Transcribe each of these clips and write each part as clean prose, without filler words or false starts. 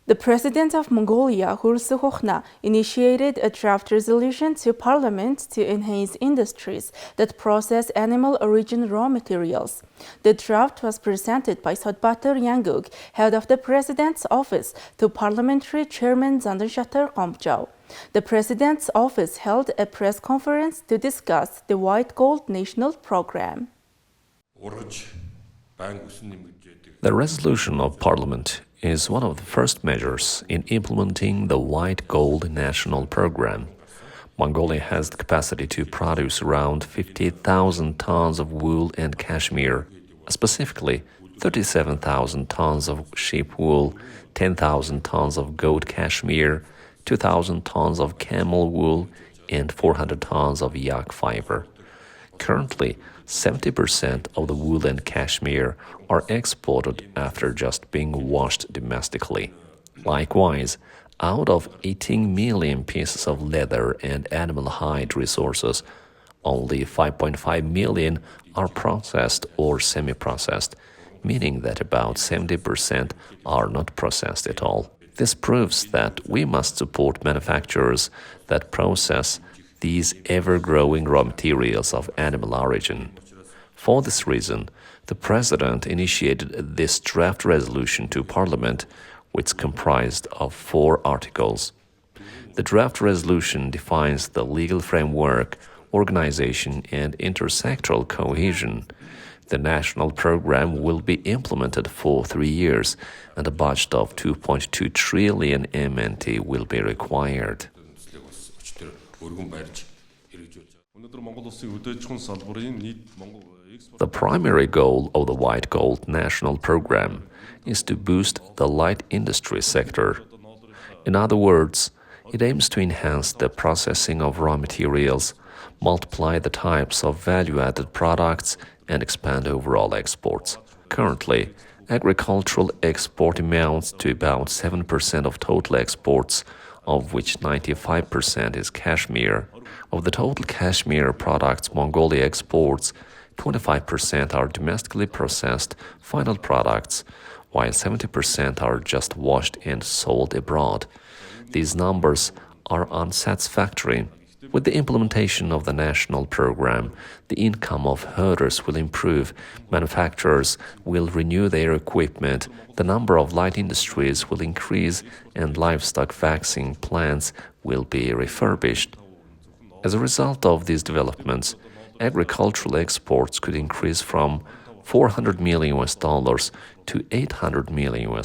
The President of Mongolia, Hursuhokhna, initiated a draft resolution to Parliament to enhance industries that process animal origin raw materials. The draft was presented by Sotbatur Yanguk, head of the President's office, to Parliamentary Chairman Zandanshatar Kompjau. The President's office held a press conference to discuss the White Gold National Program. The resolution of Parliament is one of the first measures in implementing the White Gold National Program. Mongolia has the capacity to produce around 50,000 tons of wool and cashmere, specifically 37,000 tons of sheep wool, 10,000 tons of goat cashmere, 2,000 tons of camel wool, and 400 tons of yak fiber. Currently, 70% of the wool and cashmere are exported after just being washed domestically. Likewise, out of 18 million pieces of leather and animal hide resources, only 5.5 million are processed or semi-processed, meaning that about 70% are not processed at all. This proves that we must support manufacturers that process these ever-growing raw materials of animal origin. For this reason, the President initiated this draft resolution to Parliament, which comprised of 4 articles. The draft resolution defines the legal framework, organization, and intersectoral cohesion. The national program will be implemented for 3 years, and a budget of 2.2 trillion MNT will be required. The primary goal of the White Gold National Program is to boost the light industry sector. In other words, it aims to enhance the processing of raw materials, multiply the types of value-added products, and expand overall exports. Currently, agricultural export amounts to about 7% of total exports, of which 95% is cashmere. Of the total cashmere products Mongolia exports, 25% are domestically processed final products, while 70% are just washed and sold abroad. These numbers are unsatisfactory. With the implementation of the national program, the income of herders will improve, manufacturers will renew their equipment, the number of light industries will increase, and livestock vaccine plants will be refurbished. As a result of these developments, agricultural exports could increase from $400 million to $800 million.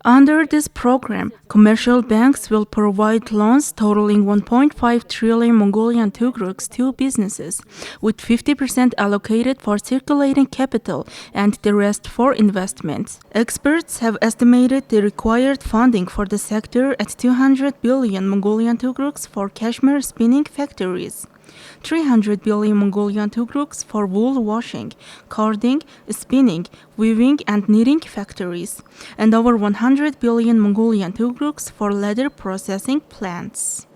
Under this program, commercial banks will provide loans totaling 1.5 trillion Mongolian tugruks to businesses, with 50% allocated for circulating capital and the rest for investments. Experts have estimated the required funding for the sector at 200 billion Mongolian tugruks for cashmere spinning factories, 300 billion Mongolian tugruks for wool washing, carding, spinning, weaving, and knitting factories, and over 100 billion Mongolian tugruks for leather processing plants.